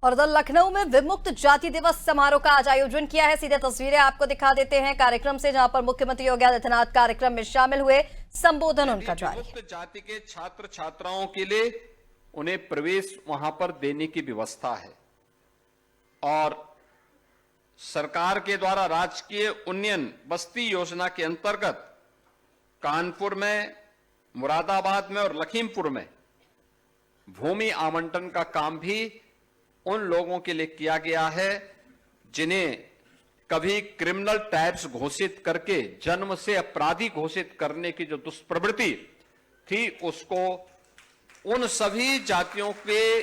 और उधर लखनऊ में विमुक्त जाति दिवस समारोह का आज आयोजन किया है। सीधे तस्वीरें आपको दिखा देते हैं कार्यक्रम से, जहां पर मुख्यमंत्री योगी आदित्यनाथ कार्यक्रम में शामिल हुए। संबोधन उनका जारी है। विमुक्त जाति के छात्र छात्राओं के लिए उन्हें प्रवेश वहां पर देने की व्यवस्था है और सरकार के द्वारा राजकीय उन्नयन बस्ती योजना के अंतर्गत कानपुर में, मुरादाबाद में और लखीमपुर में भूमि आवंटन का काम भी उन लोगों के लिए किया गया है जिन्हें कभी क्रिमिनल टैक्स घोषित करके जन्म से अपराधी घोषित करने की जो दुष्प्रवृत्ति थी, उसको उन सभी जातियों के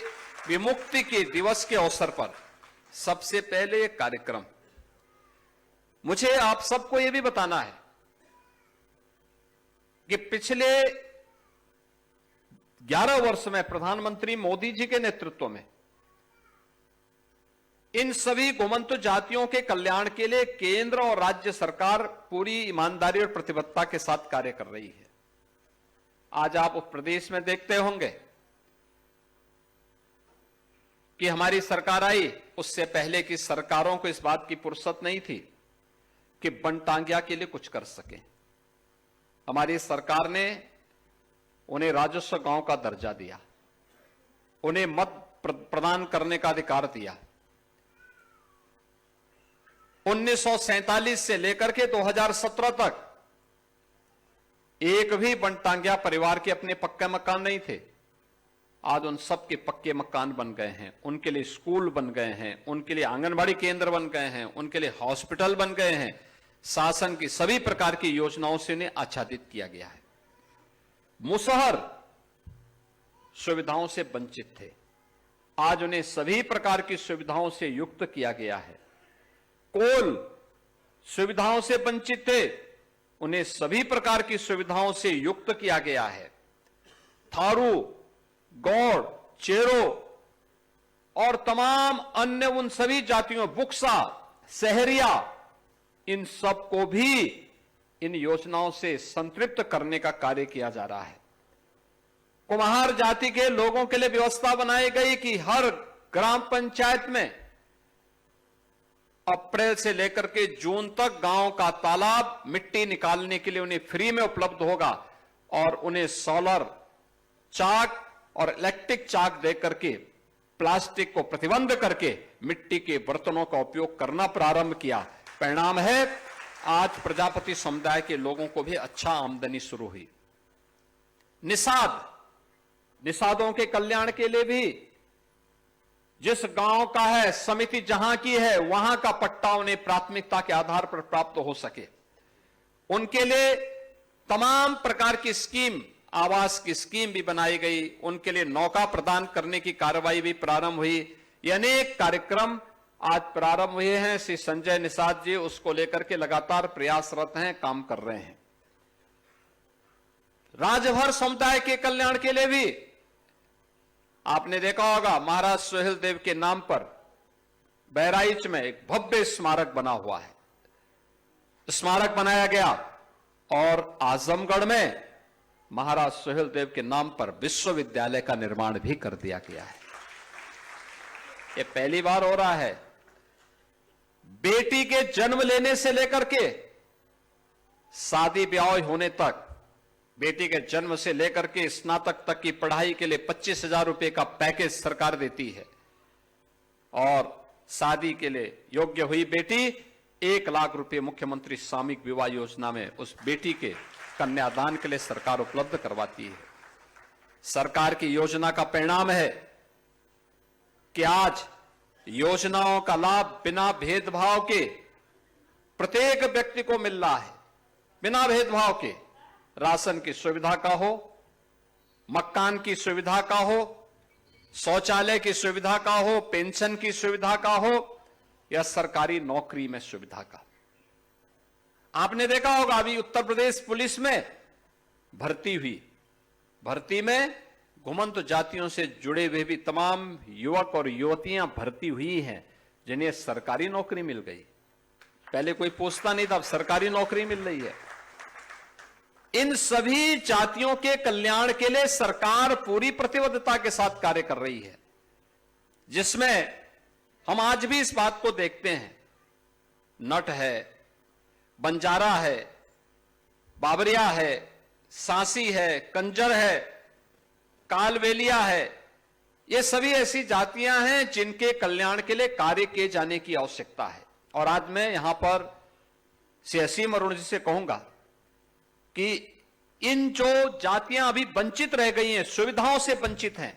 विमुक्ति के दिवस के अवसर पर सबसे पहले एक कार्यक्रम। मुझे आप सबको यह भी बताना है कि पिछले 11 वर्ष में प्रधानमंत्री मोदी जी के नेतृत्व में इन सभी घुमंतु जातियों के कल्याण के लिए केंद्र और राज्य सरकार पूरी ईमानदारी और प्रतिबद्धता के साथ कार्य कर रही है। आज आप उस प्रदेश में देखते होंगे कि हमारी सरकार आई, उससे पहले की सरकारों को इस बात की फुर्सत नहीं थी कि बनटांगिया के लिए कुछ कर सके। हमारी सरकार ने उन्हें राजस्व गांव का दर्जा दिया, उन्हें मत प्रदान करने का अधिकार दिया। 1947 से लेकर के 2017 तक एक भी बनटांगिया परिवार के अपने पक्के मकान नहीं थे। आज उन सबके पक्के मकान बन गए हैं, उनके लिए स्कूल बन गए हैं, उनके लिए आंगनबाड़ी केंद्र बन गए हैं, उनके लिए हॉस्पिटल बन गए हैं। शासन की सभी प्रकार की योजनाओं से उन्हें आच्छादित किया गया है। मुसहर सुविधाओं से वंचित थे, आज उन्हें सभी प्रकार की सुविधाओं से युक्त किया गया है। कोल सुविधाओं से वंचित थे, उन्हें सभी प्रकार की सुविधाओं से युक्त किया गया है। थारू, गौड़, चेरो और तमाम अन्य उन सभी जातियों, बुक्सा, सहरिया, इन सब को भी इन योजनाओं से संतृप्त करने का कार्य किया जा रहा है। कुम्हार जाति के लोगों के लिए व्यवस्था बनाई गई कि हर ग्राम पंचायत में अप्रैल से लेकर के जून तक गांव का तालाब मिट्टी निकालने के लिए उन्हें फ्री में उपलब्ध होगा और उन्हें सोलर चाक और इलेक्ट्रिक चाक देकर के प्लास्टिक को प्रतिबंध करके मिट्टी के बर्तनों का उपयोग करना प्रारंभ किया। परिणाम है आज प्रजापति समुदाय के लोगों को भी अच्छा आमदनी शुरू हुई। निषादों के कल्याण के लिए भी जिस गांव का है, समिति जहां की है, वहां का पट्टा उन्हें प्राथमिकता के आधार पर प्राप्त हो सके, उनके लिए तमाम प्रकार की स्कीम, आवास की स्कीम भी बनाई गई। उनके लिए नौका प्रदान करने की कार्रवाई भी प्रारंभ हुई। ये अनेक कार्यक्रम आज प्रारंभ हुए हैं। श्री संजय निषाद जी उसको लेकर के लगातार प्रयासरत हैं, काम कर रहे हैं। राजभर समुदाय के कल्याण के लिए भी आपने देखा होगा, महाराज सोहेल देव के नाम पर बहराइच में एक भव्य स्मारक बना हुआ है। स्मारक बनाया गया और आजमगढ़ में महाराज सोहेल देव के नाम पर विश्वविद्यालय का निर्माण भी कर दिया गया है। ये पहली बार हो रहा है। बेटी के जन्म लेने से लेकर के शादी ब्याह होने तक, बेटी के जन्म से लेकर के स्नातक तक की पढ़ाई के लिए 25,000 रुपए का पैकेज सरकार देती है और शादी के लिए योग्य हुई बेटी 1 लाख रुपए मुख्यमंत्री सामूहिक विवाह योजना में उस बेटी के कन्यादान के लिए सरकार उपलब्ध करवाती है। सरकार की योजना का परिणाम है कि आज योजनाओं का लाभ बिना भेदभाव के प्रत्येक व्यक्ति को मिल रहा है। बिना भेदभाव के राशन की सुविधा का हो, मकान की सुविधा का हो, शौचालय की सुविधा का हो, पेंशन की सुविधा का हो या सरकारी नौकरी में सुविधा का। आपने देखा होगा अभी उत्तर प्रदेश पुलिस में भर्ती हुई। भर्ती में घुमंतु जातियों से जुड़े हुए भी तमाम युवक और युवतियां भर्ती हुई हैं जिन्हें सरकारी नौकरी मिल गई। पहले कोई पूछता नहीं था, अब सरकारी नौकरी मिल रही है। इन सभी जातियों के कल्याण के लिए सरकार पूरी प्रतिबद्धता के साथ कार्य कर रही है, जिसमें हम आज भी इस बात को देखते हैं। नट है, बंजारा है, बाबरिया है, सांसी है, कंजर है, कालवेलिया है, ये सभी ऐसी जातियां हैं जिनके कल्याण के लिए कार्य किए जाने की आवश्यकता है। और आज मैं यहां पर श्री असीम अरुण जी से कहूंगा कि इन जो जातियां अभी वंचित रह गई हैं, सुविधाओं से वंचित हैं,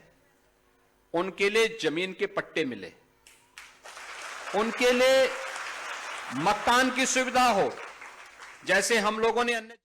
उनके लिए जमीन के पट्टे मिले, उनके लिए मकान की सुविधा हो, जैसे हम लोगों ने अन्य